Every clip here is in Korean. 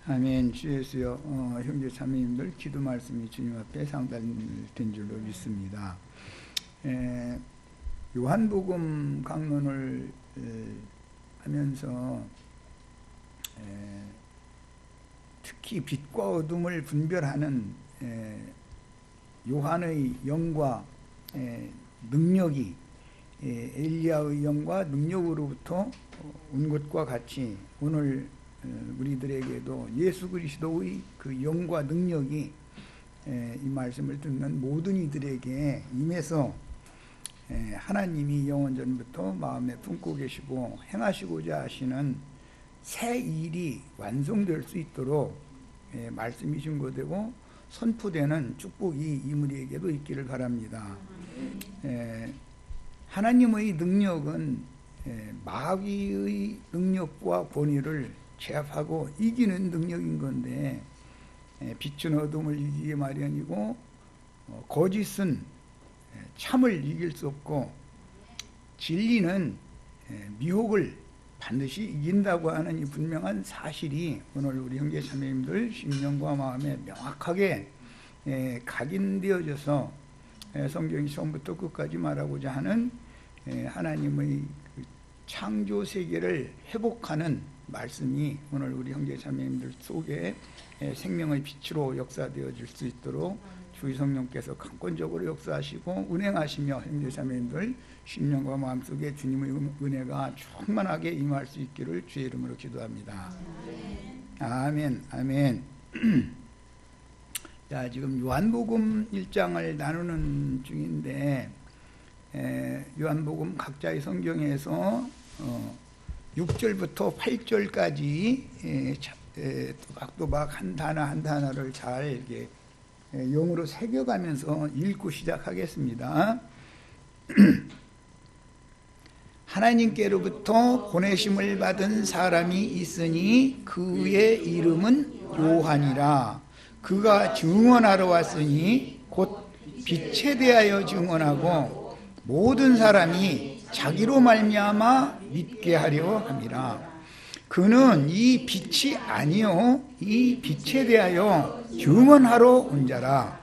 아멘. 주 예수여, 형제 자매님들 기도 말씀이 주님 앞에 상달된 줄로 믿습니다. 요한복음 강론을 하면서 특히 빛과 어둠을 분별하는 요한의 영과 능력이 엘리야의 영과 능력으로부터 온 것과 같이 오늘 우리들에게도 예수 그리스도의 그 영과 능력이 이 말씀을 듣는 모든 이들에게 임해서 하나님이 영원전부터 마음에 품고 계시고 행하시고자 하시는 새 일이 완성될 수 있도록 말씀이 증거되고 선포되는 축복이 이무리에게도 있기를 바랍니다. 하나님의 능력은 마귀의 능력과 권위를 제압하고 이기는 능력인 건데, 빛은 어둠을 이기기 마련이고 거짓은 참을 이길 수 없고 진리는 미혹을 반드시 이긴다고 하는 이 분명한 사실이 오늘 우리 형제 자매님들 심령과 마음에 명확하게 각인되어져서 성경이 처음부터 끝까지 말하고자 하는 하나님의 창조 세계를 회복하는 말씀이 오늘 우리 형제 자매님들 속에 생명의 빛으로 역사되어질 수 있도록 주의 성령께서 강권적으로 역사하시고 운행하시며 형제 자매님들 심령과 마음속에 주님의 은혜가 충만하게 임할 수 있기를 주의 이름으로 기도합니다. 아멘. 아멘. 자, 지금 요한복음 1장을 나누는 중인데, 요한복음 각자의 성경에서 6절부터 8절까지 또박또박 한 단어 한 단어를 잘 이렇게 영으로 새겨가면서 읽고 시작하겠습니다. 하나님께로부터 보내심을 받은 사람이 있으니 그의 이름은 요한이라. 그가 증언하러 왔으니 곧 빛에 대하여 증언하고 모든 사람이 자기로 말미암아 믿게 하려 함이라. 그는 이 빛이 아니요 이 빛에 대하여 증언하러 온 자라.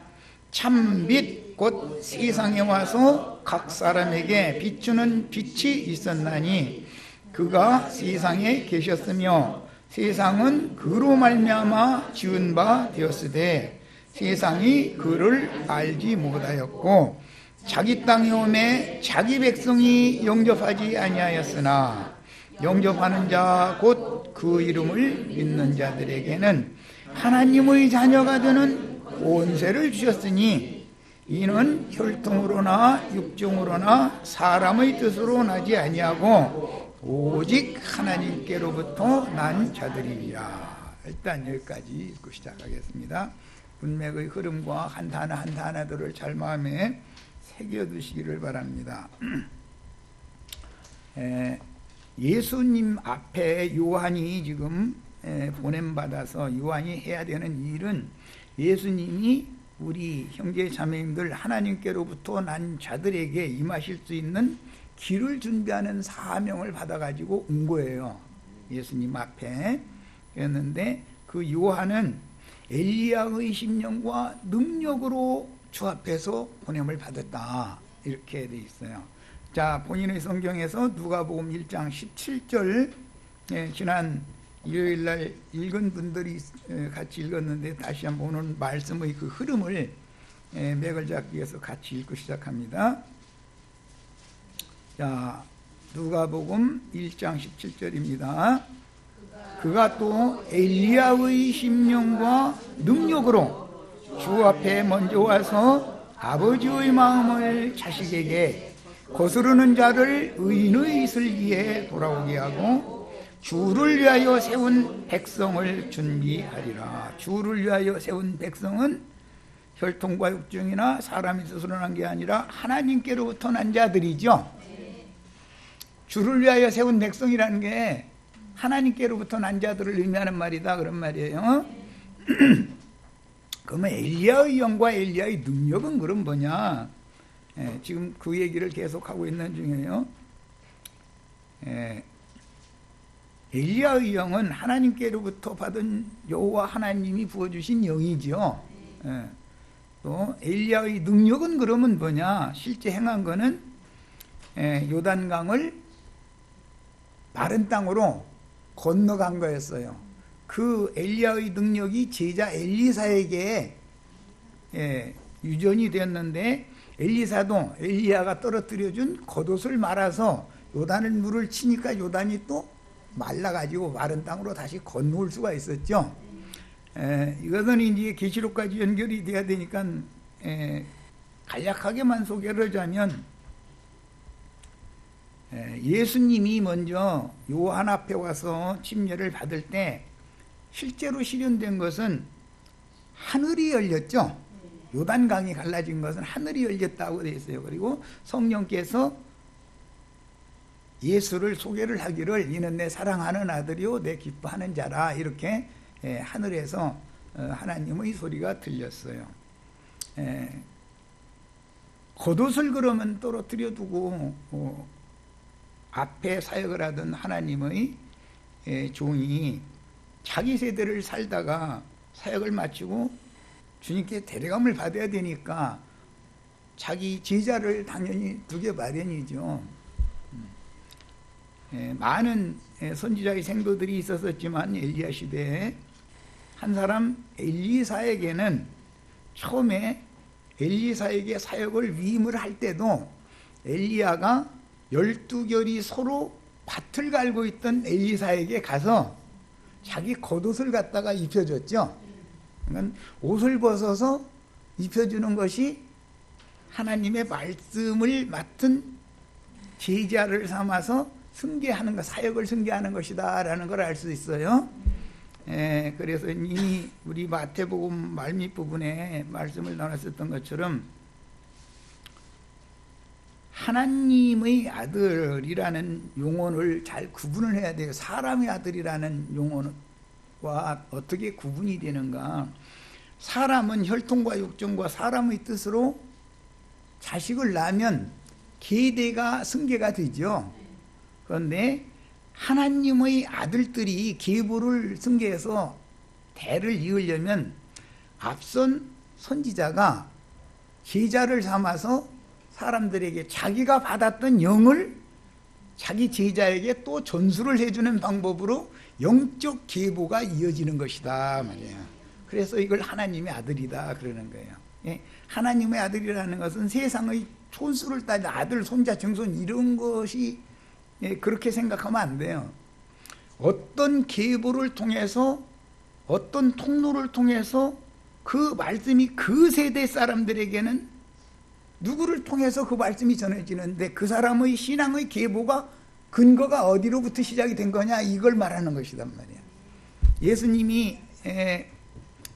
참빛 곧 세상에 와서 각 사람에게 비추는 빛이 있었나니 그가 세상에 계셨으며 세상은 그로 말미암아 지은 바 되었으되 세상이 그를 알지 못하였고 자기 땅에 오매 자기 백성이 영접하지 아니하였으나 영접하는 자 곧 그 이름을 믿는 자들에게는 하나님의 자녀가 되는 권세를 주셨으니 이는 혈통으로나 육정으로나 사람의 뜻으로 나지 아니하고 오직 하나님께로부터 난 자들이라. 일단 여기까지 읽고 시작하겠습니다. 문맥의 흐름과 한 단어 한 단어들을 잘 마음에 새겨두시기를 바랍니다. 예수님 앞에 요한이 지금 보냄받아서 요한이 해야 되는 일은 예수님이 우리 형제 자매님들 하나님께로부터 난 자들에게 임하실 수 있는 길을 준비하는 사명을 받아가지고 온 거예요. 예수님 앞에. 그랬는데 그 요한은 엘리야의 심령과 능력으로 주 앞에서 보냄을 받았다. 이렇게 돼 있어요. 자, 본인의 성경에서 누가복음 1장 17절, 지난 일요일날 읽은 분들이 같이 읽었는데 다시 한번 오늘 말씀의 그 흐름을 맥을 잡기 위해서 같이 읽고 시작합니다. 자, 누가복음 1장 17절입니다. 그가 또 엘리야의 심령과 능력으로 주 앞에 먼저 와서 아버지의 마음을 자식에게 거스르는 자를 의인의 슬기에 돌아오게 하고 주를 위하여 세운 백성을 준비하리라. 주를 위하여 세운 백성은 혈통과 육정이나 사람이 스스로 난 게 아니라 하나님께로부터 난 자들이죠. 주를 위하여 세운 백성이라는 게 하나님께로부터 난 자들을 의미하는 말이다, 그런 말이에요. 그러면 엘리야의 영과 엘리야의 능력은 그럼 뭐냐? 지금 그 얘기를 계속하고 있는 중이에요. 엘리야의 영은 하나님께로부터 받은 여호와 하나님이 부어주신 영이죠. 예. 또 엘리야의 능력은 그러면 뭐냐? 실제 행한 거는 요단강을 마른 땅으로 건너간 거였어요. 그 엘리야의 능력이 제자 엘리사에게 유전이 되었는데, 엘리사도 엘리야가 떨어뜨려준 겉옷을 말아서 요단을 물을 치니까 요단이 또 말라가지고 마른 땅으로 다시 건너올 수가 있었죠. 이것은 이제 계시록까지 연결이 돼야 되니까 간략하게만 소개를 하자면, 예수님이 먼저 요한 앞에 와서 침례를 받을 때 실제로 실현된 것은 하늘이 열렸죠. 요단강이 갈라진 것은 하늘이 열렸다고 되어 있어요. 그리고 성령께서 예수를 소개를 하기를 이는 내 사랑하는 아들이요 내 기뻐하는 자라, 이렇게 하늘에서 하나님의 소리가 들렸어요. 겉옷을 그러면 떨어뜨려 두고 앞에 사역을 하던 하나님의 종이 자기 세대를 살다가 사역을 마치고 주님께 데려감을 받아야 되니까 자기 제자를 당연히 두게 마련이죠. 많은 선지자의 생도들이 있었지만 엘리야 시대에 한 사람 엘리사에게는 처음에 엘리사에게 사역을 위임을 할 때도 엘리야가 12결이 서로 밭을 갈고 있던 엘리사에게 가서 자기 겉옷을 갖다가 입혀줬죠. 그러니까 옷을 벗어서 입혀주는 것이 하나님의 말씀을 맡은 제자를 삼아서 승계하는 것, 사역을 승계하는 것이다 라는 걸 알 수 있어요. 그래서 이미 우리 마태복음 말밑 부분에 말씀을 나눴었던 것처럼 하나님의 아들이라는 용어를 잘 구분을 해야 돼요. 사람의 아들이라는 용어와 어떻게 구분이 되는가. 사람은 혈통과 육정과 사람의 뜻으로 자식을 낳으면 계대가 승계가 되죠. 그런데 하나님의 아들들이 계보를 승계해서 대를 이으려면 앞선 선지자가 제자를 삼아서 사람들에게 자기가 받았던 영을 자기 제자에게 또 전수를 해주는 방법으로 영적 계보가 이어지는 것이다 말이에요. 그래서 이걸 하나님의 아들이다 그러는 거예요. 하나님의 아들이라는 것은 세상의 촌수를 따져 아들, 손자, 증손 이런 것이 그렇게 생각하면 안 돼요. 어떤 계보를 통해서 어떤 통로를 통해서 그 말씀이 그 세대 사람들에게는 누구를 통해서 그 말씀이 전해지는데 그 사람의 신앙의 계보가 근거가 어디로부터 시작이 된 거냐, 이걸 말하는 것이단 말이에요. 예수님이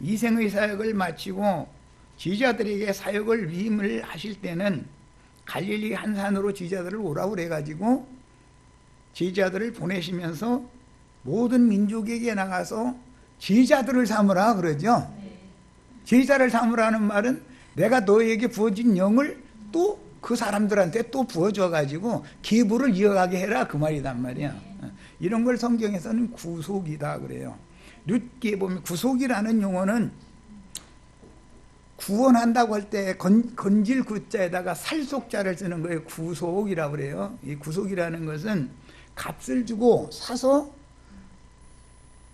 이생의 사역을 마치고 제자들에게 사역을 위임을 하실 때는 갈릴리 한 산으로 제자들을 오라고 그래가지고 제자들을 보내시면서 모든 민족에게 나가서 제자들을 삼으라 그러죠. 제자를 삼으라는 말은 내가 너에게 부어진 영을 또 그 사람들한테 또 부어줘가지고 계보를 이어가게 해라 그 말이단 말이야. 이런 걸 성경에서는 구속이다 그래요. 룻기에 보면 구속이라는 용어는 구원한다고 할 때 건질 구자에다가 살속자를 쓰는 거예요. 구속이라고 그래요. 이 구속이라는 것은 값을 주고 사서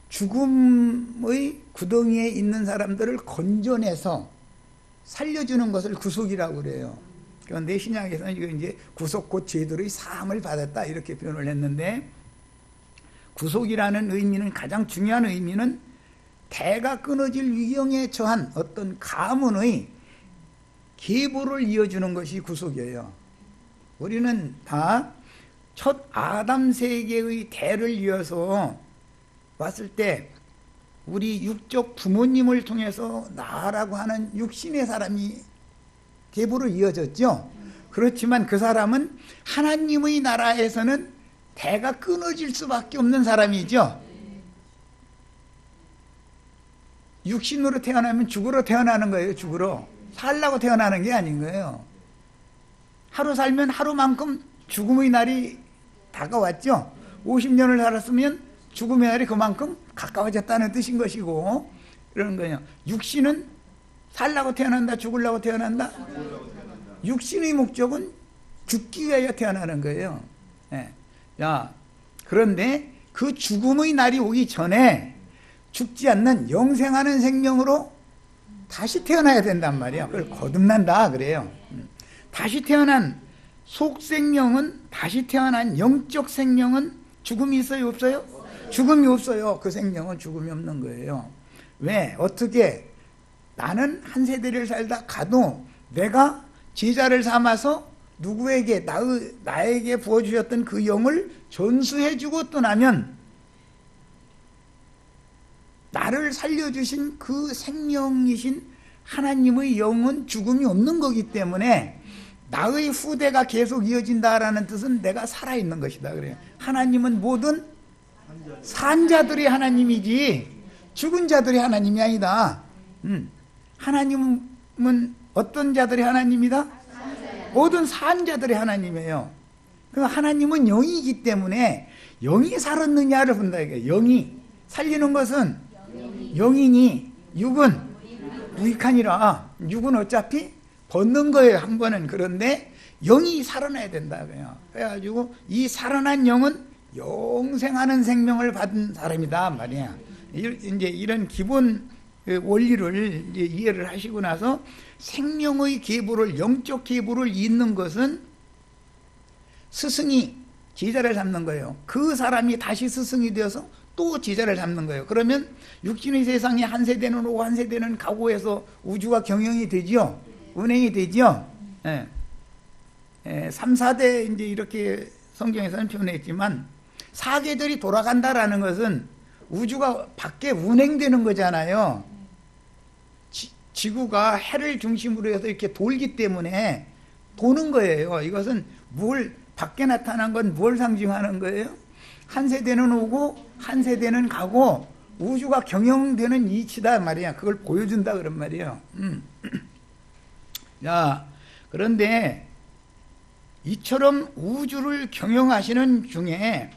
죽음의 구덩이에 있는 사람들을 건져내서 살려주는 것을 구속이라고 그래요. 그런데 신약에서는 이거 이제 구속 곧 죄들의 사함을 받았다 이렇게 표현을 했는데, 구속이라는 의미는 가장 중요한 의미는 대가 끊어질 위경에 처한 어떤 가문의 계보를 이어주는 것이 구속이에요. 우리는 다 첫 아담 세계의 대를 이어서 왔을 때 우리 육적 부모님을 통해서 나라고 하는 육신의 사람이 계보를 이어졌죠. 그렇지만 그 사람은 하나님의 나라에서는 대가 끊어질 수밖에 없는 사람이죠. 육신으로 태어나면 죽으러 태어나는 거예요. 죽으러 살라고 태어나는 게 아닌 거예요. 하루 살면 하루만큼 죽음의 날이 다가왔죠. 50년을 살았으면 죽음의 날이 그만큼 가까워졌다는 뜻인 것이고, 그러는 거예요. 육신은 살라고 태어난다, 죽으려고 태어난다? 육신의 목적은 죽기 위하여 태어나는 거예요. 예. 야, 그런데 그 죽음의 날이 오기 전에 죽지 않는 영생하는 생명으로 다시 태어나야 된단 말이에요. 그걸 거듭난다 그래요. 다시 태어난 속생명은, 다시 태어난 영적 생명은 죽음이 있어요, 없어요? 죽음이 없어요. 그 생명은 죽음이 없는 거예요. 왜? 어떻게? 나는 한 세대를 살다 가도 내가 제자를 삼아서 누구에게, 나에게 부어주셨던 그 영을 전수해주고 떠나면 나를 살려주신 그 생명이신 하나님의 영은 죽음이 없는 거기 때문에 나의 후대가 계속 이어진다라는 뜻은 내가 살아있는 것이다 그래요. 하나님은 모든 산 자들이 하나님이지 죽은 자들이 하나님이 아니다. 하나님은 어떤 자들이 하나님이다? 모든 산 자들이 하나님이에요. 그 하나님은 영이기 때문에 영이 살았느냐를 본다 이거예요. 영이 살리는 것은 영이니 육은 무익하니라. 육은 어차피 벗는 거예요, 한 번은. 그런데 영이 살아나야 된다 그래요. 그래가지고 이 살아난 영은 영생하는 생명을 받은 사람이다 말이야. 이제 이런 기본 원리를 이제 이해를 하시고 나서 생명의 계보를, 영적 계보를 잇는 것은 스승이 제자를 삼는 거예요. 그 사람이 다시 스승이 되어서 또 제자를 잡는 거예요. 그러면 육신의 세상에 한 세대는 오고 한 세대는 가고 해서 우주가 경영이 되죠. 운행이 되죠. 예. 3, 4대 이제 이렇게 성경에서는 표현했지만 사계절이 돌아간다라는 것은 우주가 밖에 운행되는 거잖아요. 지구가 해를 중심으로 해서 이렇게 돌기 때문에 도는 거예요. 이것은 뭘 밖에 나타난 건 뭘 상징하는 거예요? 한 세대는 오고 한 세대는 가고 우주가 경영되는 이치다 말이야. 그걸 보여준다 그런 말이에요. 자, 그런데 이처럼 우주를 경영하시는 중에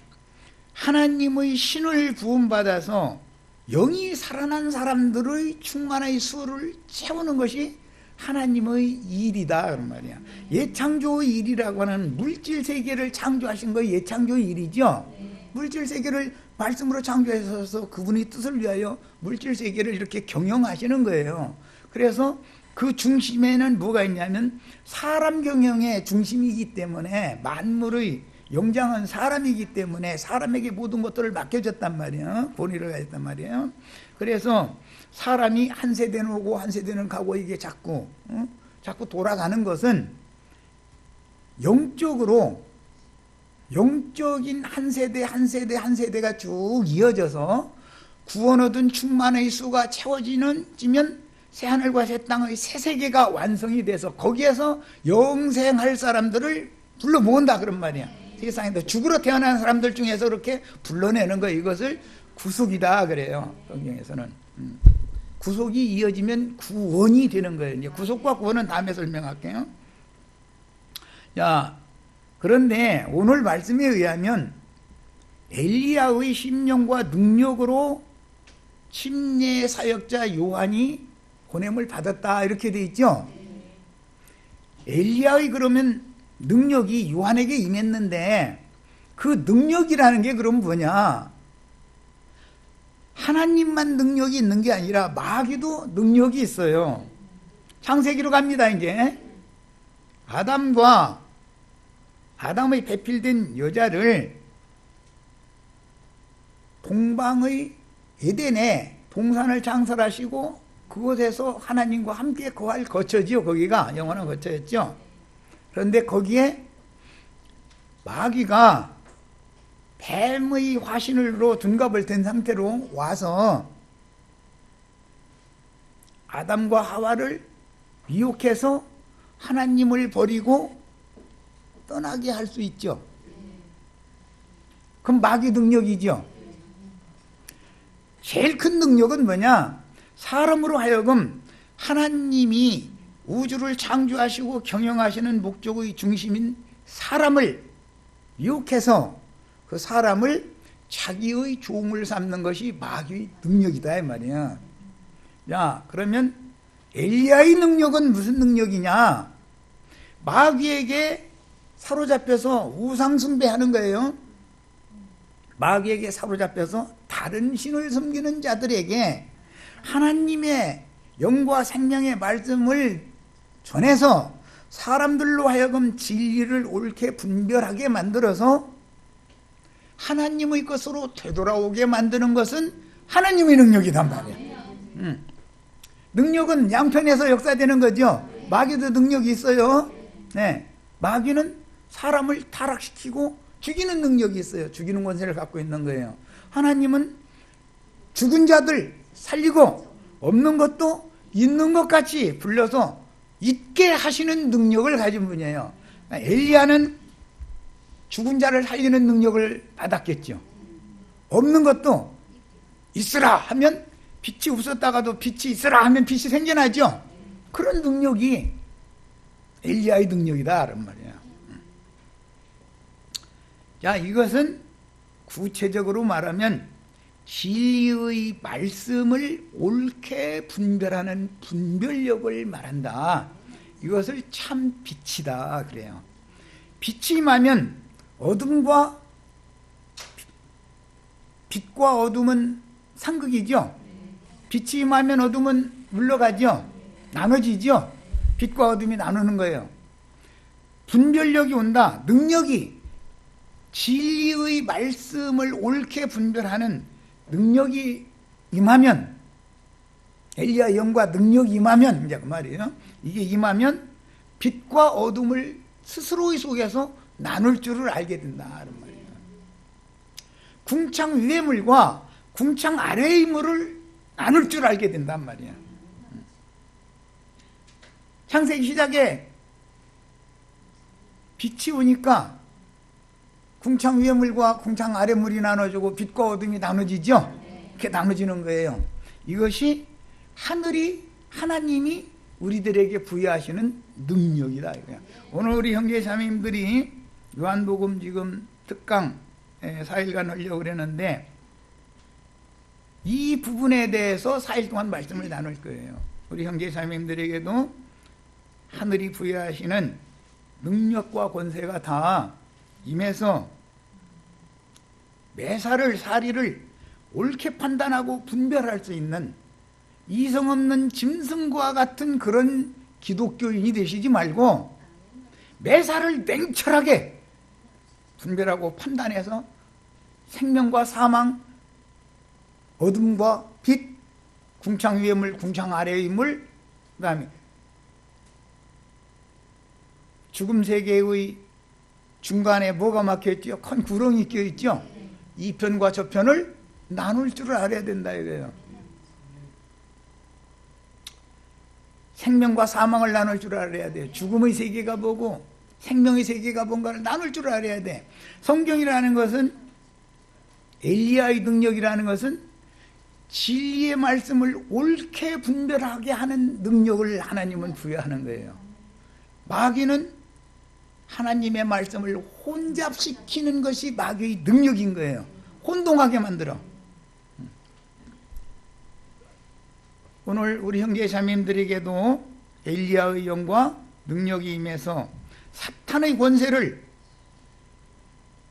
하나님의 신을 부음받아서 영이 살아난 사람들의 충만의 수를 채우는 것이 하나님의 일이다 그런 말이야. 예창조의 일이라고 하는 물질 세계를 창조하신 거 예창조의 일이죠. 물질 세계를 말씀으로 창조하셔서 그분의 뜻을 위하여 물질 세계를 이렇게 경영하시는 거예요. 그래서 그 중심에는 뭐가 있냐면 사람 경영의 중심이기 때문에 만물의 영장은 사람이기 때문에 사람에게 모든 것들을 맡겨졌단 말이에요. 본의를 가졌단 말이에요. 그래서 사람이 한 세대는 오고 한 세대는 가고 이게 자꾸 돌아가는 것은 영적인 한 세대 한 세대가 쭉 이어져서 구원 얻은 충만의 수가 채워지면 새하늘과 새 땅의 새 세계가 완성이 돼서 거기에서 영생할 사람들을 불러 모은다 그런 말이야. 세상에서 죽으러 태어난 사람들 중에서 그렇게 불러내는 거, 이것을 구속이다 그래요. 성경에서는. 구속이 이어지면 구원이 되는 거예요. 이제 구속과 구원은 다음에 설명할게요. 자, 그런데 오늘 말씀에 의하면 엘리야의 심령과 능력으로 침례 사역자 요한이 보냄을 받았다 이렇게 돼 있죠. 엘리야의 그러면 능력이 요한에게 임했는데 그 능력이라는 게 그럼 뭐냐? 하나님만 능력이 있는 게 아니라 마귀도 능력이 있어요. 창세기로 갑니다. 이제 아담의 배필된 여자를 동방의 에덴에 동산을 창설하시고 그곳에서 하나님과 함께 거할 거처지요. 거기가 영원한 거처였죠. 그런데 거기에 마귀가 뱀의 화신으로 둔갑을 된 상태로 와서 아담과 하와를 미혹해서 하나님을 버리고 떠나게 할 수 있죠. 그럼 마귀 능력이죠. 제일 큰 능력은 뭐냐? 사람으로 하여금 하나님이 우주를 창조하시고 경영하시는 목적의 중심인 사람을 미혹해서 그 사람을 자기의 종을 삼는 것이 마귀의 능력이다 이 말이야. 자, 그러면 엘리야의 능력은 무슨 능력이냐? 마귀에게 사로잡혀서 우상 숭배하는 거예요. 마귀에게 사로잡혀서 다른 신을 섬기는 자들에게 하나님의 영과 생명의 말씀을 전해서 사람들로 하여금 진리를 옳게 분별하게 만들어서 하나님의 것으로 되돌아오게 만드는 것은 하나님의 능력이단 말이에요. 능력은 양편에서 역사되는 거죠. 마귀도 능력이 있어요. 네. 마귀는 사람을 타락시키고 죽이는 능력이 있어요. 죽이는 권세를 갖고 있는 거예요. 하나님은 죽은 자들 살리고 없는 것도 있는 것 같이 불러서 있게 하시는 능력을 가진 분이에요. 엘리야는 죽은 자를 살리는 능력을 받았겠죠. 없는 것도 있으라 하면 빛이 없었다가도 빛이 있으라 하면 빛이 생겨나죠. 그런 능력이 엘리야의 능력이다 라는 말이에요. 자, 이것은 구체적으로 말하면 진리의 말씀을 옳게 분별하는 분별력을 말한다. 이것을 참 빛이다 그래요. 빛이 임하면 어둠과 빛과 어둠은 상극이죠. 빛이 임하면 어둠은 물러가죠. 나눠지죠. 빛과 어둠이 나누는 거예요. 분별력이 온다. 능력이 진리의 말씀을 옳게 분별하는 능력이 임하면, 엘리야의 영과 능력이 임하면, 이제 그 말이에요. 이게 임하면 빛과 어둠을 스스로의 속에서 나눌 줄을 알게 된다는 말이에요. 궁창 위의 물과 궁창 아래의 물을 나눌 줄 알게 된단 말이에요. 창세기 시작에 빛이 오니까 궁창 위의 물과 궁창 아래 물이 나눠지고 빛과 어둠이 나눠지죠. 이렇게 나눠지는 거예요. 이것이 하나님이 우리들에게 부여하시는 능력이다. 오늘 우리 형제 자매님들이 요한복음 지금 특강 4일간 하려고 그랬는데 이 부분에 대해서 4일 동안 말씀을 나눌 거예요. 우리 형제 자매님들에게도 하늘이 부여하시는 능력과 권세가 다 임해서 매사를 사리를 옳게 판단하고 분별할 수 있는 이성 없는 짐승과 같은 그런 기독교인이 되시지 말고 매사를 냉철하게 분별하고 판단해서 생명과 사망, 어둠과 빛, 궁창 위의 물, 궁창 아래의 물, 그 다음에 죽음 세계의 중간에 뭐가 막혀있죠? 큰 구렁이 껴있죠? 이 편과 저 편을 나눌 줄을 알아야 된다 이거예요. 생명과 사망을 나눌 줄 알아야 돼요. 죽음의 세계가 뭐고 생명의 세계가 뭔가를 나눌 줄 알아야 돼. 성경이라는 것은, 엘리야의 능력이라는 것은 진리의 말씀을 옳게 분별하게 하는 능력을 하나님은 부여하는 거예요. 마귀는 하나님의 말씀을 혼잡시키는 것이 마귀의 능력인 거예요. 혼동하게 만들어. 오늘 우리 형제 자매님들에게도 엘리야의 영과 능력이 임해서 사탄의 권세를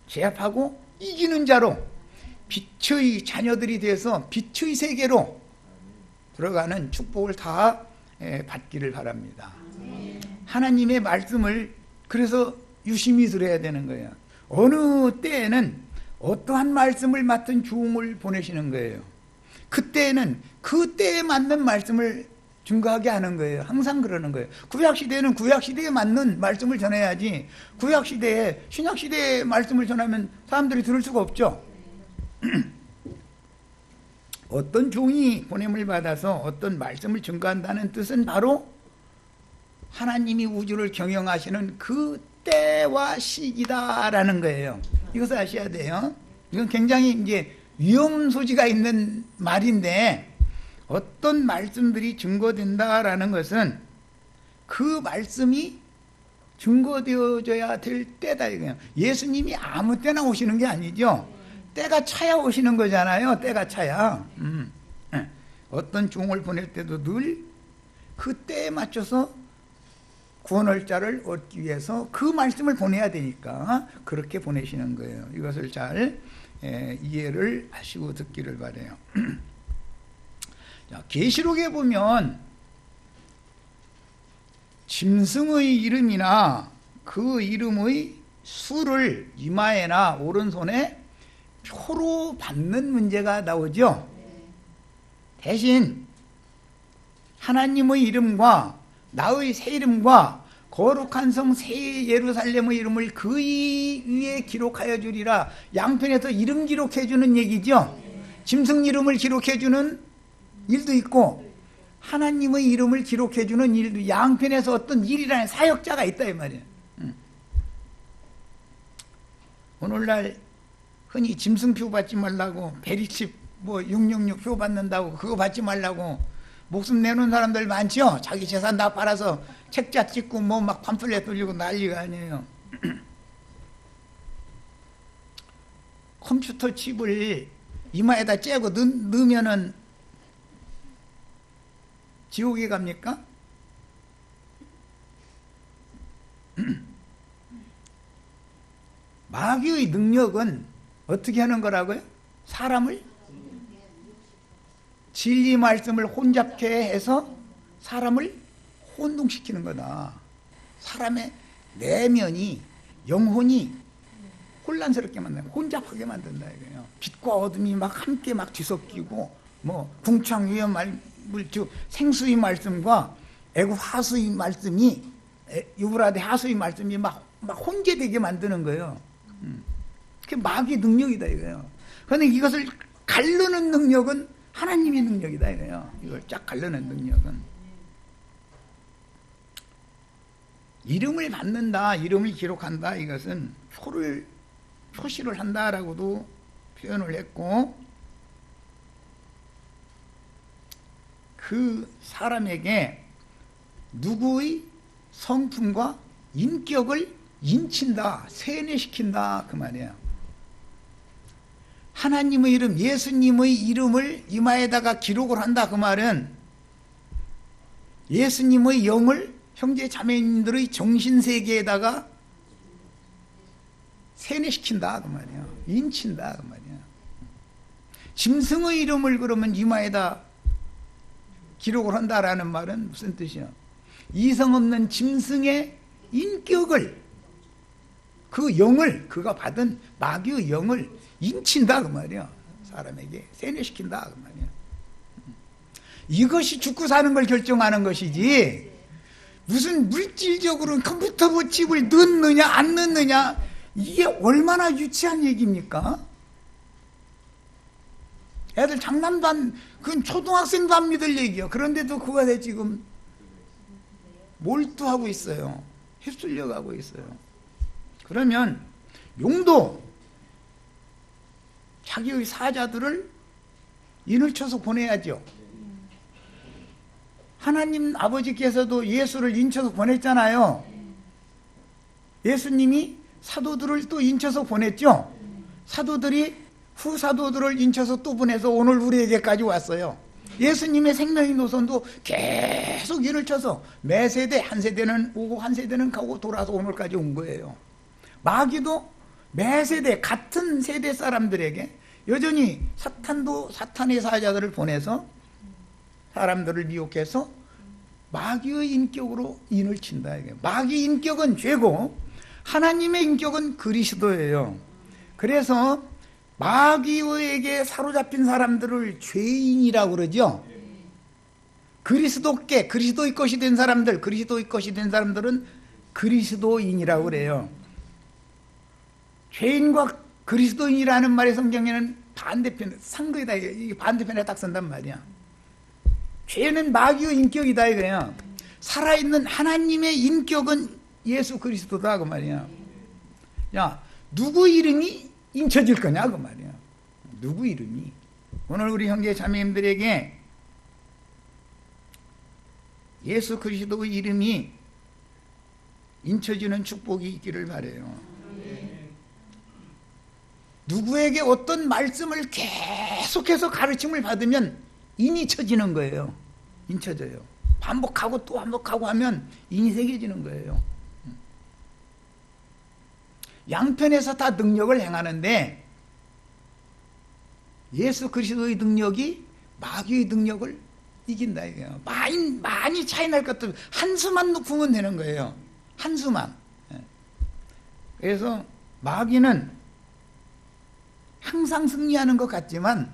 제압하고 이기는 자로 빛의 자녀들이 돼서 빛의 세계로 들어가는 축복을 다 받기를 바랍니다. 하나님의 말씀을 그래서 유심히 들어야 되는 거예요. 어느 때에는 어떠한 말씀을 맡은 종을 보내시는 거예요. 그때에는 그 때에 맞는 말씀을 증거하게 하는 거예요. 항상 그러는 거예요. 구약시대에는 구약시대에 맞는 말씀을 전해야지 구약시대에 신약시대의 말씀을 전하면 사람들이 들을 수가 없죠. 어떤 종이 보냄을 받아서 어떤 말씀을 증거한다는 뜻은 바로 하나님이 우주를 경영하시는 그 때와 시기다라는 거예요. 이것을 아셔야 돼요. 이건 굉장히 이제 위험 소지가 있는 말인데, 어떤 말씀들이 증거된다라는 것은 그 말씀이 증거되어져야 될 때다 이거예요. 예수님이 아무 때나 오시는 게 아니죠. 때가 차야 오시는 거잖아요. 때가 차야. 어떤 종을 보낼 때도 늘 그 때에 맞춰서 구원할 자를 얻기 위해서 그 말씀을 보내야 되니까 그렇게 보내시는 거예요. 이것을 잘 이해를 하시고 듣기를 바라요. 계시록에 보면 짐승의 이름이나 그 이름의 수를 이마에나 오른손에 표로 받는 문제가 나오죠. 대신 하나님의 이름과 나의 새 이름과 거룩한 성 새 예루살렘의 이름을 그 위에 기록하여 주리라. 양편에서 이름 기록해 주는 얘기죠. 짐승 이름을 기록해 주는 일도 있고 하나님의 이름을 기록해 주는 일도, 양편에서 어떤 일이라는 사역자가 있다 이 말이에요. 오늘날 흔히 짐승표 받지 말라고, 베리칩 666 표 받는다고 그거 받지 말라고 목숨 내놓은 사람들 많죠. 자기 재산 다 팔아서 책자 찍고 막 팜플렛 돌리고 난리가 아니에요. 컴퓨터 칩을 이마에다 째고 넣으면은 지옥에 갑니까? 마귀의 능력은 어떻게 하는 거라고요? 사람을 진리 말씀을 혼잡케 해서 사람을 혼동시키는 거다. 사람의 내면이, 영혼이 혼란스럽게 만든다. 혼잡하게 만든다 이거예요. 빛과 어둠이 막 함께 막 뒤섞이고, 궁창유의 물주 생수의 말씀과 애국 하수의 말씀이, 유브라데 하수의 말씀이 막 혼재되게 만드는 거예요. 그게 마귀 능력이다 이거예요. 그런데 이것을 가르는 능력은 하나님의 능력이다 이거예요. 이걸 쫙 가르는 능력은. 이름을 받는다, 이름을 기록한다, 이것은 표시를 한다라고도 표현을 했고, 그 사람에게 누구의 성품과 인격을 인친다, 세뇌시킨다 그 말이에요. 하나님의 이름, 예수님의 이름을 이마에다가 기록을 한다 그 말은 예수님의 영을 형제 자매님들의 정신세계에다가 세뇌시킨다 그 말이에요. 인친다 그 말이에요. 짐승의 이름을 그러면 이마에다 기록을 한다라는 말은 무슨 뜻이야? 이성 없는 짐승의 인격을, 그 영을, 그가 받은 마귀의 영을 인친다 그 말이야. 사람에게 세뇌시킨다 그 말이야. 이것이 죽고 사는 걸 결정하는 것이지, 무슨 물질적으로 컴퓨터 칩을 넣느냐 안 넣느냐, 이게 얼마나 유치한 얘기입니까? 애들 장난도 그건 초등학생도 안 믿을 얘기야. 그런데도 그거에 지금 몰두하고 있어요. 휩쓸려 가고 있어요. 그러면 용도 자기의 사자들을 인을 쳐서 보내야죠. 하나님 아버지께서도 예수를 인쳐서 보냈잖아요. 예수님이 사도들을 또 인쳐서 보냈죠. 사도들이 후사도들을 인쳐서 또 보내서 오늘 우리에게까지 왔어요. 예수님의 생명의 노선도 계속 인을 쳐서 매 세대, 한 세대는 오고 한 세대는 가고 돌아서 오늘까지 온 거예요. 마귀도 매 세대, 같은 세대 사람들에게 여전히 사탄도 사탄의 사자들을 보내서 사람들을 미혹해서 마귀의 인격으로 인을 친다. 마귀 인격은 죄고 하나님의 인격은 그리스도예요. 그래서 마귀에게 사로잡힌 사람들을 죄인이라고 그러죠. 그리스도께, 그리스도의 것이 된 사람들, 그리스도의 것이 된 사람들은 그리스도인이라고 그래요. 죄인과 그리스도인이라는 말의 성경에는 반대편, 상거이다, 이게 반대편에 딱 쓴단 말이야. 죄는 마귀의 인격이다 이거야. 살아있는 하나님의 인격은 예수 그리스도다 그 말이야. 야, 누구 이름이 인쳐질 거냐 그 말이야. 누구 이름이. 오늘 우리 형제 자매님들에게 예수 그리스도의 이름이 인쳐지는 축복이 있기를 바라요. 누구에게 어떤 말씀을 계속해서 가르침을 받으면 인이 쳐지는 거예요. 인 쳐져요. 반복하고 또 반복하고 하면 인이 새겨지는 거예요. 양편에서 다 능력을 행하는데 예수 그리스도의 능력이 마귀의 능력을 이긴다 이거예요. 많이 차이 날 것도 한 수만 높으면 되는 거예요. 한 수만. 그래서 마귀는 항상 승리하는 것 같지만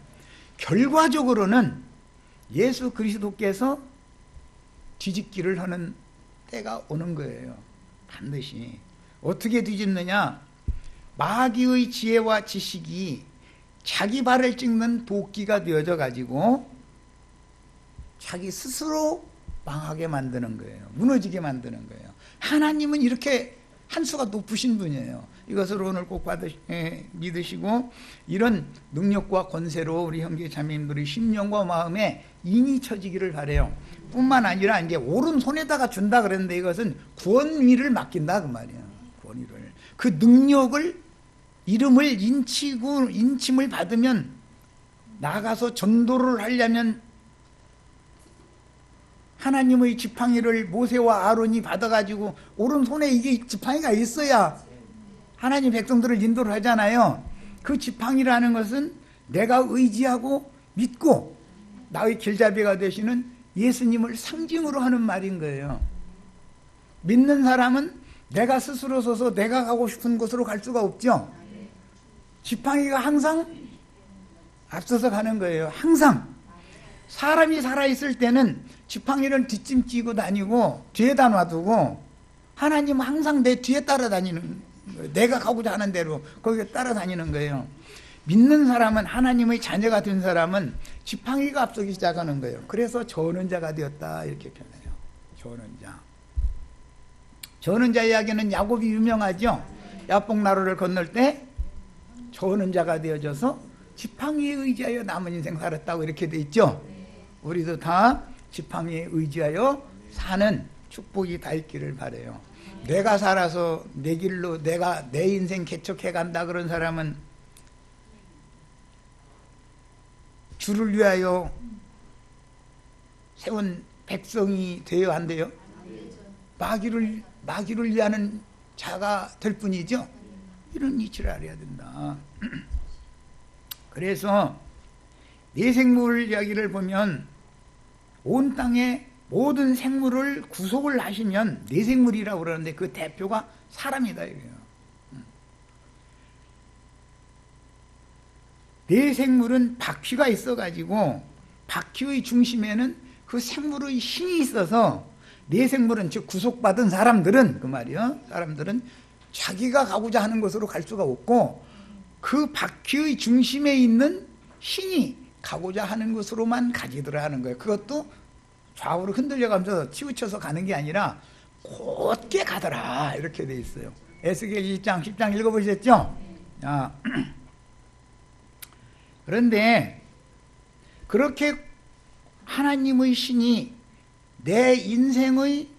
결과적으로는 예수 그리스도께서 뒤집기를 하는 때가 오는 거예요. 반드시. 어떻게 뒤집느냐? 마귀의 지혜와 지식이 자기 발을 찍는 도끼가 되어져 가지고 자기 스스로 망하게 만드는 거예요. 무너지게 만드는 거예요. 하나님은 이렇게 한 수가 높으신 분이에요. 이것을 오늘 꼭 믿으시고 이런 능력과 권세로 우리 형제 자매님들의 심령과 마음에 인이 쳐지기를 바라요. 뿐만 아니라 이제 오른손에다가 준다 그랬는데 이것은 구원위를 맡긴다 그 말이에요. 구원위를. 그 능력을 이름을 인침을 받으면 나가서 전도를 하려면 하나님의 지팡이를 모세와 아론이 받아가지고 오른손에 이게 지팡이가 있어야 하나님 백성들을 인도를 하잖아요. 그 지팡이라는 것은 내가 의지하고 믿고 나의 길잡이가 되시는 예수님을 상징으로 하는 말인 거예요. 믿는 사람은 내가 스스로 서서 내가 가고 싶은 곳으로 갈 수가 없죠. 지팡이가 항상 앞서서 가는 거예요. 항상. 사람이 살아있을 때는 지팡이를 뒷짐지고 다니고 뒤에다 놔두고 하나님은 항상 내 뒤에 따라다니는 거예요. 내가 가고자 하는 대로 거기에 따라다니는 거예요. 믿는 사람은 하나님의 자녀가 된 사람은 지팡이가 앞서기 시작하는 거예요. 그래서 저는 자가 되었다 이렇게 표현해요. 저는 자. 저는 자 이야기는 야곱이 유명하죠. 야복나루를 건널 때 저는 자가 되어져서 지팡이에 의지하여 남은 인생 살았다고 이렇게 돼 있죠. 우리도 다 지팡이에 의지하여 사는 축복이 다 있기를 바라요. 내가 살아서 내 길로 내가 내 인생 개척해 간다 그런 사람은 주를 위하여 세운 백성이 되어야 한대요. 마귀를 위하는 자가 될 뿐이죠. 이런 이치를 알아야 된다. 그래서 내생물 이야기를 보면 온 땅의 모든 생물을 구속을 하시면 내생물이라고 그러는데 그 대표가 사람이다 이거예요. 내생물은 바퀴가 있어가지고 바퀴의 중심에는 그 생물의 힘이 있어서 내생물은 즉 구속받은 사람들은 그 말이요. 사람들은 자기가 가고자 하는 곳으로 갈 수가 없고 그 바퀴의 중심에 있는 신이 가고자 하는 곳으로만 가지더라 하는 거예요. 그것도 좌우로 흔들려가면서 치우쳐서 가는 게 아니라 곧게 가더라 이렇게 돼 있어요. 에스겔 20장 10장 읽어보셨죠? 그런데 그렇게 하나님의 신이 내 인생의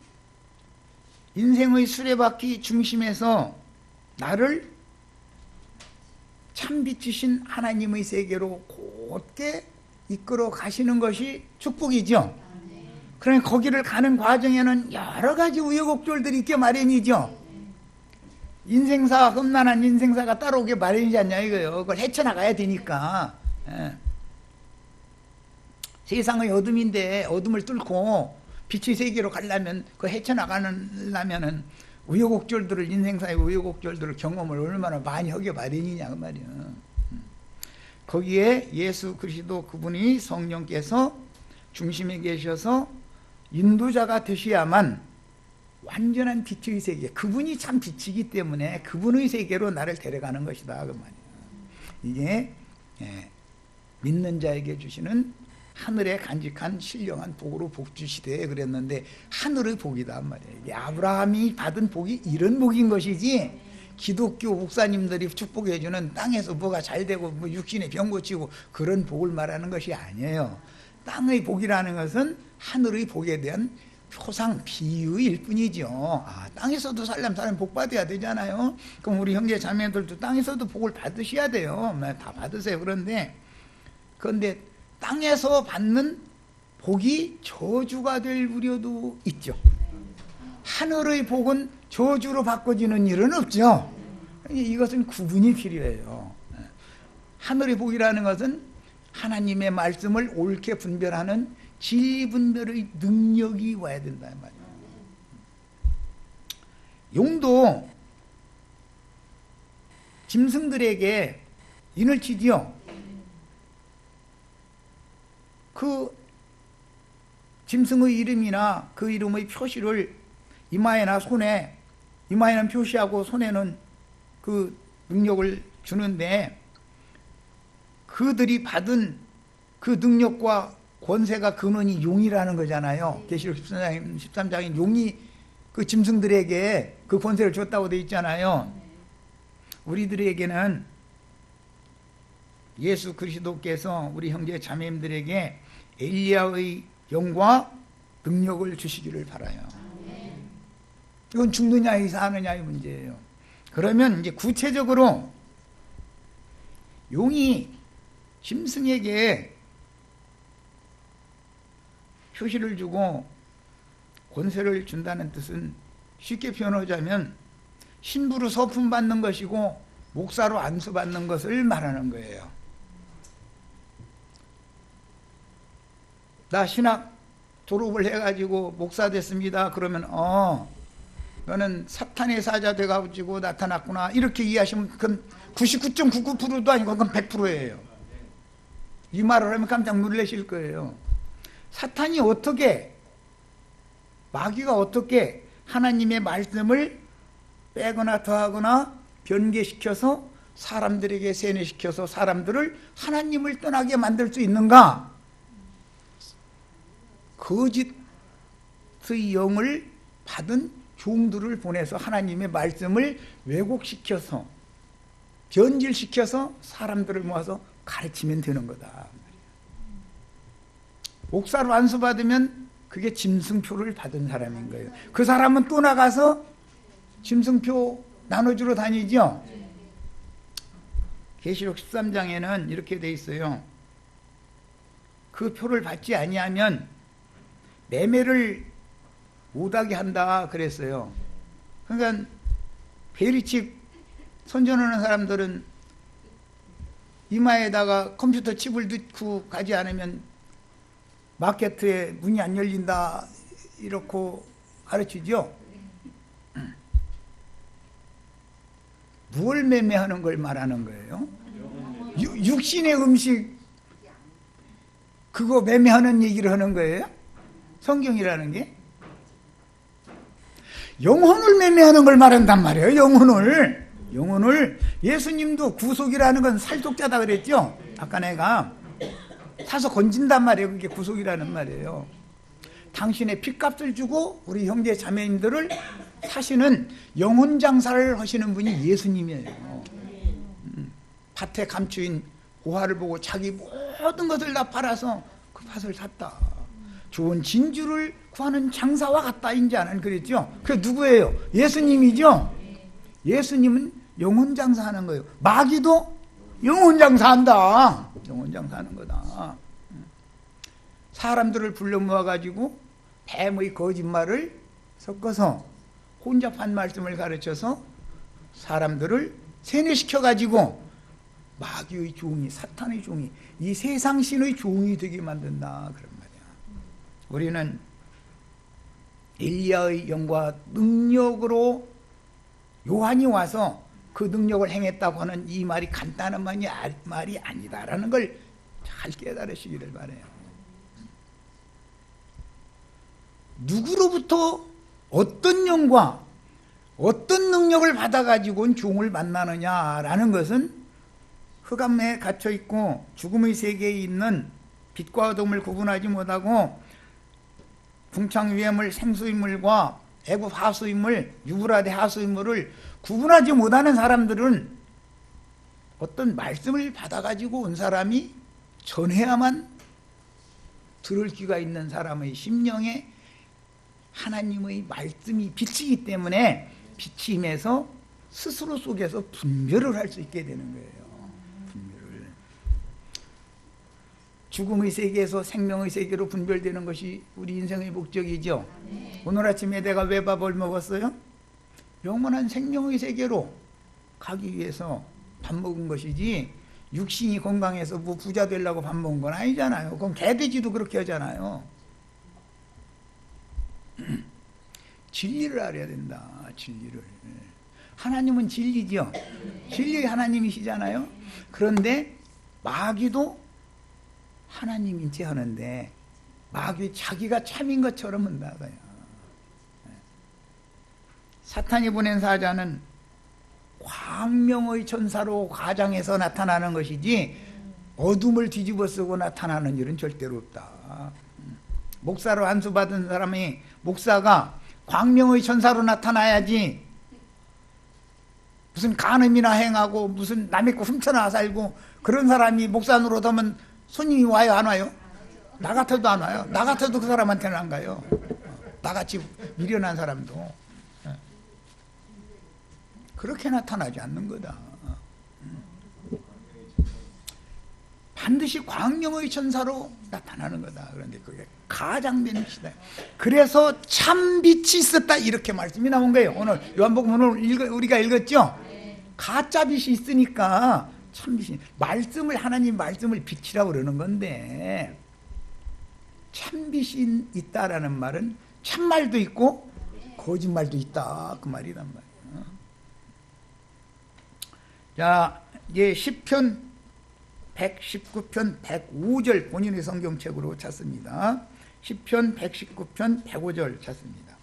수레바퀴 중심에서 나를 참 빛이신 하나님의 세계로 곧게 이끌어 가시는 것이 축복이죠. 그러니 거기를 가는 과정에는 여러 가지 우여곡절들이 있게 마련이죠. 인생사, 험난한 인생사가 따라오게 마련이지 않냐 이거예요. 그걸 헤쳐나가야 되니까. 세상의 어둠인데 어둠을 뚫고 빛의 세계로 가려면 그 헤쳐나가려면은 우여곡절들을 인생사의 우여곡절들을 경험을 얼마나 많이 하게 마련이냐 그 말이야. 거기에 예수 그리스도 그분이 성령께서 중심에 계셔서 인도자가 되셔야만 완전한 빛의 세계, 그분이 참 빛이기 때문에 그분의 세계로 나를 데려가는 것이다 그 말이야. 이게 믿는 자에게 주시는 하늘의 간직한 신령한 복으로 복 주시되 그랬는데 하늘의 복이다 말이에요. 이게 아브라함이 받은 복이 이런 복인 것이지 기독교 목사님들이 축복해 주는 땅에서 뭐가 잘 되고 뭐 육신에 병 고치고 그런 복을 말하는 것이 아니에요. 땅의 복이라는 것은 하늘의 복에 대한 표상 비유일 뿐이죠. 땅에서도 살려면 사람 복 받아야 되잖아요. 그럼 우리 형제 자매들도 땅에서도 복을 받으셔야 돼요. 다 받으세요. 그런데 땅에서 받는 복이 저주가 될 우려도 있죠. 하늘의 복은 저주로 바꿔지는 일은 없죠. 이것은 구분이 필요해요. 하늘의 복이라는 것은 하나님의 말씀을 옳게 분별하는 진리분별의 능력이 와야 된다 말이에요. 용도 짐승들에게 인을 치지요. 그 짐승의 이름이나 그 이름의 표시를 이마에나 손에, 이마에는 표시하고 손에는 그 능력을 주는데, 그들이 받은 그 능력과 권세가 근원이 용이라는 거잖아요. 계시록 13장에 용이 그 짐승들에게 그 권세를 줬다고 되어 있잖아요. 우리들에게는 예수 그리스도께서 우리 형제 자매님들에게 엘리야의 영과 능력을 주시기를 바라요. 이건 죽느냐 사느냐의 문제예요. 그러면 이제 구체적으로 용이 짐승에게 표시를 주고 권세를 준다는 뜻은 쉽게 표현하자면 신부로 서품 받는 것이고 목사로 안수 받는 것을 말하는 거예요. 나 신학 졸업을 해가지고 목사 됐습니다. 그러면 너는 사탄의 사자 돼가지고 나타났구나, 이렇게 이해하시면 그건 99.99%도 아니고 그건 100%예요. 이 말을 하면 깜짝 놀라실 거예요. 사탄이 어떻게, 마귀가 어떻게 하나님의 말씀을 빼거나 더하거나 변개시켜서 사람들에게 세뇌시켜서 사람들을 하나님을 떠나게 만들 수 있는가? 거짓의 영을 받은 종들을 보내서 하나님의 말씀을 왜곡시켜서 변질시켜서 사람들을 모아서 가르치면 되는 거다. 목사로 안수받으면 그게 짐승표를 받은 사람인 거예요. 그 사람은 또 나가서 짐승표 나눠주러 다니죠. 계시록 13장에는 이렇게 돼 있어요. 그 표를 받지 아니하면 매매를 못하게 한다 그랬어요. 그러니까 베리칩 선전하는 사람들은 이마에다가 컴퓨터 칩을 넣고 가지 않으면 마케트에 문이 안 열린다, 이렇게 가르치죠. 무엇을 매매하는 걸 말하는 거예요? 육신의 음식 그거 매매하는 얘기를 하는 거예요? 성경이라는 게 영혼을 매매하는 걸 말한단 말이에요. 영혼을 예수님도 구속이라는 건 살독자다 그랬죠. 아까 내가 사서 건진단 말이에요. 그게 구속이라는 말이에요. 당신의 핏값을 주고 우리 형제 자매님들을 사시는 영혼 장사를 하시는 분이 예수님이에요. 밭에 감추인 고화를 보고 자기 모든 것을 다 팔아서 그 밭을 샀다. 좋은 진주를 구하는 장사와 같다, 인자는 그랬죠. 그게 누구예요? 예수님이죠. 예수님은 영혼 장사하는 거예요. 마귀도 영혼 장사한다. 영혼 장사하는 거다. 사람들을 불러 모아가지고 뱀의 거짓말을 섞어서 혼잡한 말씀을 가르쳐서 사람들을 세뇌시켜가지고 마귀의 종이, 사탄의 종이, 이 세상 신의 종이 되게 만든다, 그런 말이야. 우리는 엘리야의 영과 능력으로 요한이 와서 그 능력을 행했다고 하는 이 말이 간단한 말이 아니다라는 걸 잘 깨달으시기를 바라요. 누구로부터 어떤 영과 어떤 능력을 받아가지고 종을 만나느냐라는 것은 흑암에 갇혀있고 죽음의 세계에 있는 빛과 어둠을 구분하지 못하고 궁창위험을 생수인물과 애굽 하수인물, 유브라데 하수인물을 구분하지 못하는 사람들은 어떤 말씀을 받아가지고 온 사람이 전해야만 들을 귀가 있는 사람의 심령에 하나님의 말씀이 빛이기 때문에 빛이 임해서 스스로 속에서 분별을 할 수 있게 되는 거예요. 분별을. 죽음의 세계에서 생명의 세계로 분별되는 것이 우리 인생의 목적이죠. 오늘 아침에 내가 왜 밥을 먹었어요? 영원한 생명의 세계로 가기 위해서 밥 먹은 것이지, 육신이 건강해서 뭐 부자 되려고 밥 먹은 건 아니잖아요. 그럼 개돼지도 그렇게 하잖아요. 진리를 알아야 된다. 진리를. 하나님은 진리죠. 진리의 하나님이시잖아요. 그런데 마귀도 하나님인 체 하는데 마귀 자기가 참인 것처럼 한다고요. 사탄이 보낸 사자는 광명의 천사로 가장해서 나타나는 것이지 어둠을 뒤집어 쓰고 나타나는 일은 절대로 없다. 목사로 안수받은 사람이, 목사가 광명의 천사로 나타나야지 무슨 간음이나 행하고 무슨 남의 거 훔쳐나 살고 그런 사람이 목사 노릇하면 손님이 와요, 안 와요? 나 같아도 안 와요. 나 같아도 그 사람한테는 안 가요. 나같이 미련한 사람도 그렇게 나타나지 않는 거다. 반드시 광명의 천사로 나타나는 거다. 그런데 그게 가장된 빛이다. 그래서 참 빛이 있었다, 이렇게 말씀이 나온 거예요. 오늘 요한복음 오늘 우리가 읽었죠? 가짜 빛이 있으니까 참 빛이, 말씀을, 하나님 말씀을 빛이라고 그러는 건데, 참 빛이 있다라는 말은 참말도 있고 거짓말도 있다, 그 말이란 말이에요. 자, 이제 시편 119편 105절 본인의 성경책으로 찾습니다. 시편 119편 105절 찾습니다.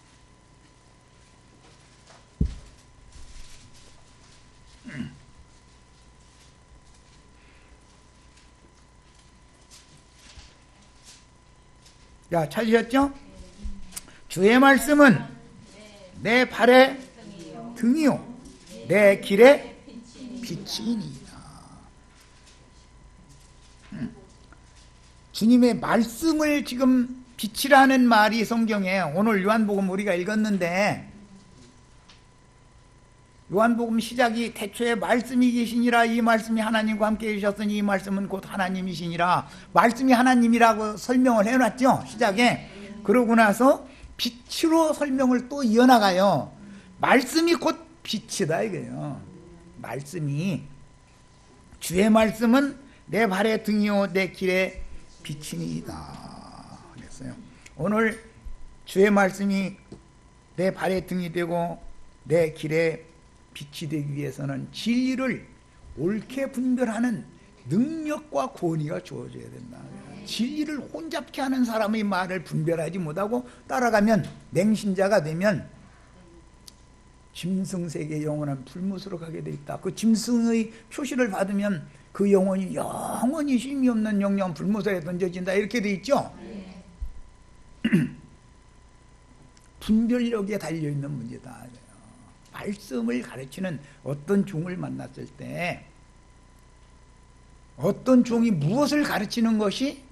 자, 찾으셨죠? 주의 말씀은 내 발의 등이요 내 길의 빛이니이다. 주님의 말씀을 지금 빛이라는 말이 성경에, 오늘 요한복음 우리가 읽었는데, 요한복음 시작이 태초에 말씀이 계시니라, 이 말씀이 하나님과 함께 계셨으니 이 말씀은 곧 하나님이시니라, 말씀이 하나님이라고 설명을 해놨죠, 시작에. 그러고 나서 빛으로 설명을 또 이어나가요. 말씀이 곧 빛이다 이거예요. 말씀이, 주의 말씀은 내 발의 등이요 내 길의 빛이니이다 그랬어요. 오늘 주의 말씀이 내 발의 등이 되고 내 길의 빛이 되기 위해서는 진리를 옳게 분별하는 능력과 권위가 주어져야 된다. 진리를 혼잡케 하는 사람의 말을 분별하지 못하고 따라가면, 맹신자가 되면 짐승세계 영원한 불못으로 가게 돼 있다. 그 짐승의 표시를 받으면 그 영혼이 영원히 쉼이 없는 영영 불못에 던져진다, 이렇게 돼 있죠. 분별력에 달려있는 문제다. 말씀을 가르치는 어떤 종을 만났을 때 어떤 종이 무엇을 가르치는 것이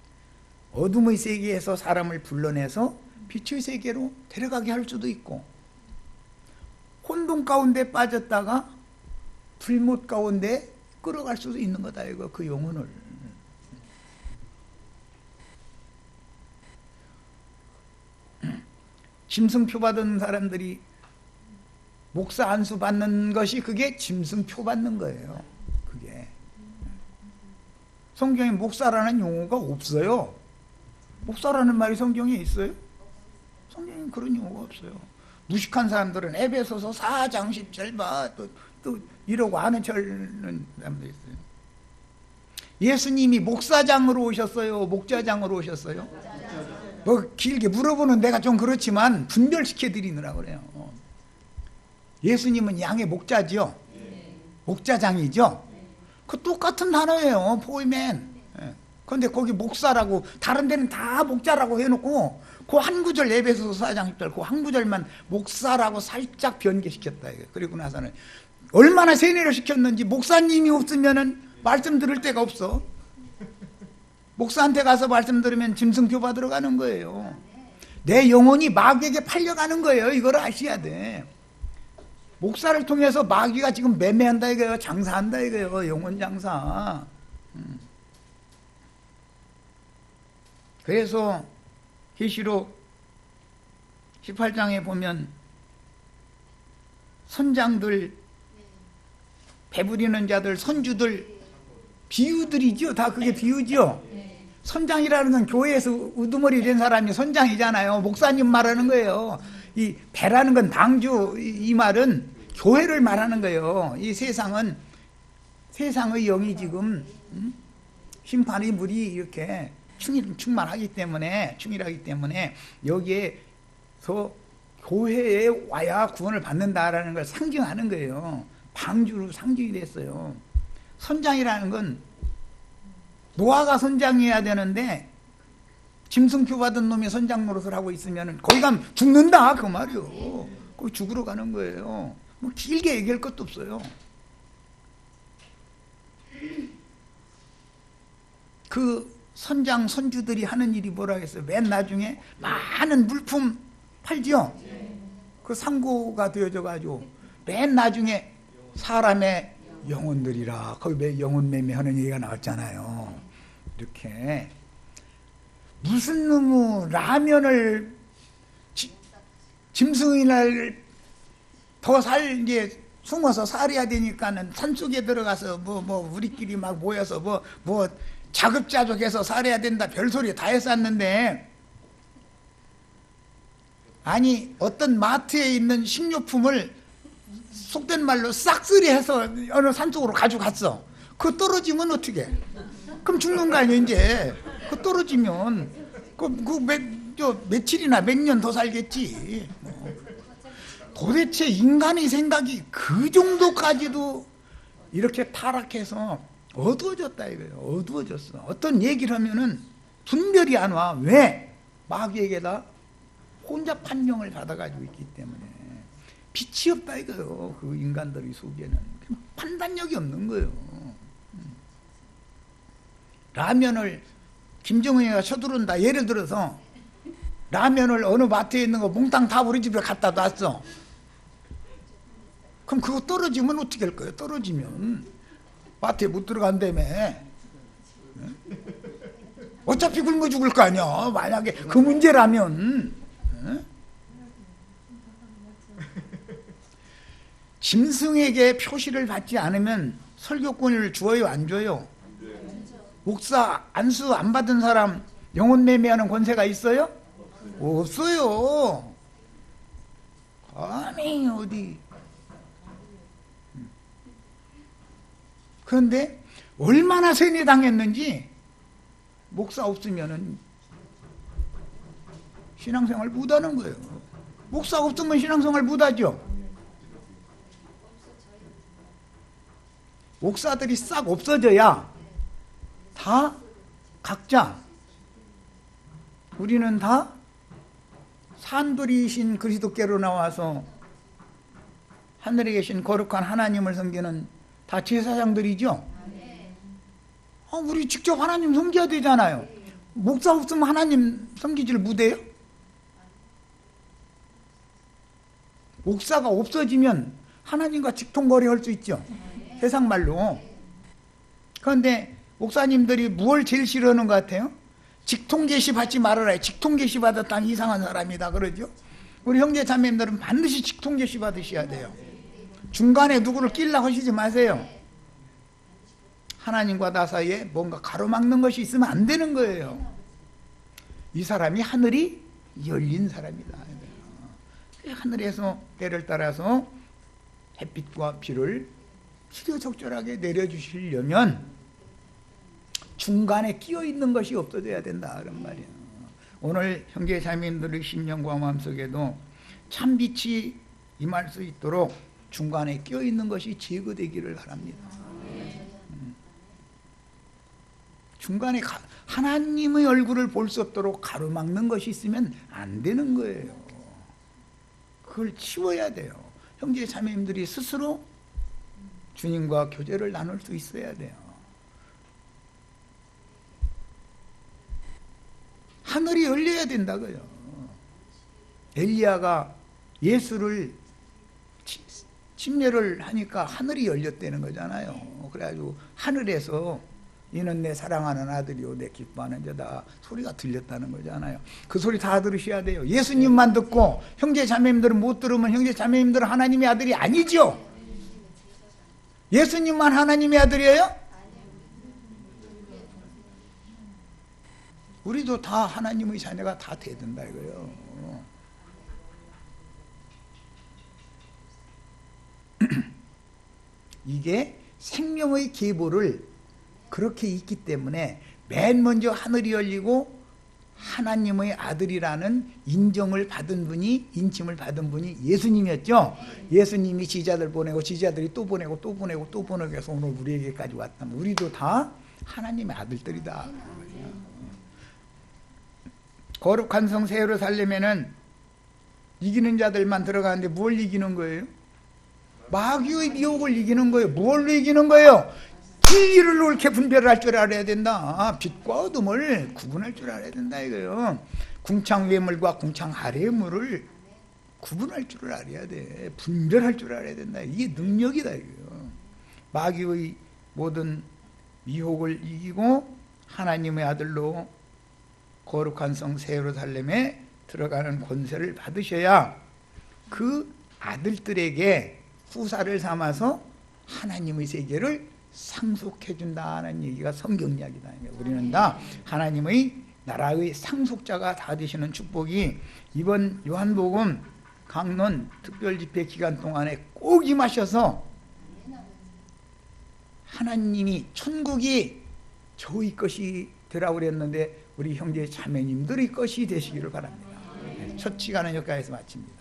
어둠의 세계에서 사람을 불러내서 빛의 세계로 데려가게 할 수도 있고, 혼돈 가운데 빠졌다가 불못 가운데 끌어갈 수도 있는 거다, 이거, 그 영혼을. 짐승표 받은 사람들이 목사 안수 받는 것이 그게 짐승표 받는 거예요. 그게 성경에 목사라는 용어가 없어요. 목사라는 말이 성경에 있어요? 성경에 그런 용어가 없어요. 무식한 사람들은 에베소서 4장 10절 봐, 또 이러고 아는 철는 사람도 있어요. 예수님이 목사장으로 오셨어요? 목자장으로 오셨어요? 뭐 길게 물어보는 내가 좀 그렇지만 분별시켜 드리느라고 그래요. 예수님은 양의 목자죠. 목자장이죠. 그 똑같은 단어예요. 포이맨. 그런데 거기 목사라고, 다른 데는 다 목자라고 해놓고 그 한 구절, 에베소서 4장 10절 그 한 구절만 목사라고 살짝 변개시켰다. 그리고 나서는 얼마나 세뇌를 시켰는지, 목사님이 없으면은 말씀 들을 데가 없어. 목사한테 가서 말씀 들으면 짐승표 받으러 가는 거예요. 내 영혼이 마귀에게 팔려가는 거예요. 이걸 아셔야 돼. 목사를 통해서 마귀가 지금 매매한다 이거예요. 장사한다 이거예요. 영혼 장사. 그래서 계시록 18장에 보면 선장들, 배부리는 자들, 선주들, 비유들이죠. 다 그게 비유죠. 선장이라는 건 교회에서 우두머리 된 사람이 선장이잖아요. 목사님 말하는 거예요. 이 배라는 건 당주, 이 말은 교회를 말하는 거예요. 이 세상은 세상의 영이 지금 심판의 물이 이렇게 충만하기 때문에 여기에서 교회에 와야 구원을 받는다라는 걸 상징하는 거예요. 방주로 상징이 됐어요. 선장이라는 건 노아가 선장이어야 되는데 짐승표 받은 놈이 선장 노릇을 하고 있으면 거기 가면 죽는다 그 말이요. 거기 죽으러 가는 거예요. 뭐 길게 얘기할 것도 없어요. 그 선장 선주들이 하는 일이 뭐라 했어요? 맨 나중에 많은 물품 팔죠. 그 상고가 되어져 가지고 맨 나중에 사람의 영혼들이라 거기 영혼 매매하는 얘기가 나왔잖아요. 이렇게 무슨 놈의 라면을 짐승이날 더 이제 숨어서 살아야 되니까는 산속에 들어가서 뭐 우리끼리 막 모여서 뭐 자급자족해서 살아야 된다 별소리 다 했었는데, 아니 어떤 마트에 있는 식료품을 속된 말로 싹쓸이해서 어느 산속으로 가져갔어. 그거 떨어지면 어떻게? 그럼 죽는 거 아니야 이제. 그거 떨어지면 며칠이나 몇 년 더 살겠지. 도대체 인간의 생각이 그 정도까지도 이렇게 타락해서 어두워졌다 이거예요. 어두워졌어. 어떤 얘기를 하면은 분별이 안 와. 왜? 마귀에게다 혼자 판명을 받아가지고 있기 때문에 빛이 없다 이거예요. 그 인간들의 속에는 판단력이 없는 거예요. 라면을 김정은이가 쳐들어온다. 예를 들어서 라면을 어느 마트에 있는 거 몽땅 다 우리 집에 갖다 놨어. 그럼 그거 떨어지면 어떻게 할 거예요? 떨어지면 마트에 못 들어간다며. 어차피 굶어 죽을 거 아니야. 만약에 그 문제라면. 짐승에게 표시를 받지 않으면 설교권을 줘요, 안 줘요? 목사 안수 안 받은 사람 영혼 매매하는 권세가 있어요? 없어요. 감히 어디. 그런데 얼마나 세뇌당했는지 목사 없으면은 신앙생활 못하는 거예요. 목사 없으면 신앙생활 못하죠. 목사들이 싹 없어져야 다 각자 우리는 다 산돌이신 그리스도께로 나와서 하늘에 계신 거룩한 하나님을 섬기는 다 제사장들이죠. 우리 직접 하나님 섬겨야 되잖아요. 목사 없으면 하나님 섬기질 못해요? 목사가 없어지면 하나님과 직통거리 할 수 있죠. 세상 말로. 그런데 목사님들이 뭘 제일 싫어하는 것 같아요? 직통계시 받지 말아라. 직통계시 받았다면 이상한 사람이다 그러죠. 우리 형제 자매님들은 반드시 직통계시 받으셔야 돼요. 중간에 누구를 끼려고 하시지 마세요. 하나님과 나 사이에 뭔가 가로막는 것이 있으면 안 되는 거예요. 이 사람이 하늘이 열린 사람이다. 하늘에서 때를 따라서 햇빛과 비를 시려적절하게 내려주시려면 중간에 끼어있는 것이 없어져야 된다 그런 말이에요. 오늘 형제 자매님들의 심령과 마음속에도 참빛이 임할 수 있도록 중간에 끼어있는 것이 제거되기를 바랍니다. 중간에 하나님의 얼굴을 볼 수 없도록 가로막는 것이 있으면 안 되는 거예요. 그걸 치워야 돼요. 형제 자매님들이 스스로 주님과 교제를 나눌 수 있어야 돼요. 하늘이 열려야 된다고요. 엘리야가 예수를 침례를 하니까 하늘이 열렸다는 거잖아요. 그래가지고 하늘에서 이는 내 사랑하는 아들이요 내 기뻐하는 자다 소리가 들렸다는 거잖아요. 그 소리 다 들으셔야 돼요. 예수님만 듣고 형제 자매님들은 못 들으면 형제 자매님들은 하나님의 아들이 아니죠. 예수님만 하나님의 아들이에요? 우리도 다 하나님의 자녀가 다 돼야 된다 이거예요. 이게 생명의 계보를 그렇게 있기 때문에 맨 먼저 하늘이 열리고 하나님의 아들이라는 인정을 받은 분이, 인침을 받은 분이 예수님이었죠. 예수님이 지자들 보내고 지자들이 또 보내고 또 보내고 또 보내고 해서 오늘 우리에게까지 왔다면 우리도 다 하나님의 아들들이다. 거룩한 성 새 예루살렘에는 이기는 자들만 들어가는데 뭘 이기는 거예요? 마귀의 미혹을 이기는 거예요. 뭘로 이기는 거예요? 진리를 옳게 분별할 줄 알아야 된다. 빛과 어둠을 구분할 줄 알아야 된다 이거예요. 궁창 외물과 궁창 아래의 물을 구분할 줄 알아야 돼. 분별할 줄 알아야 된다. 이게 능력이다 이거예요. 마귀의 모든 미혹을 이기고 하나님의 아들로 거룩한 성 새 예루살렘에 들어가는 권세를 받으셔야 그 아들들에게 후사를 삼아서 하나님의 세계를 상속해 준다는 얘기가 성경 이야기다. 우리는 다 하나님의 나라의 상속자가 다 되시는 축복이 이번 요한복음 강론 특별집회 기간 동안에 꼭 임하셔서 하나님이 천국이 저희 것이 되라고 그랬는데 우리 형제 자매님들의 것이 되시기를 바랍니다. 첫 시간은 여기까지서 마칩니다.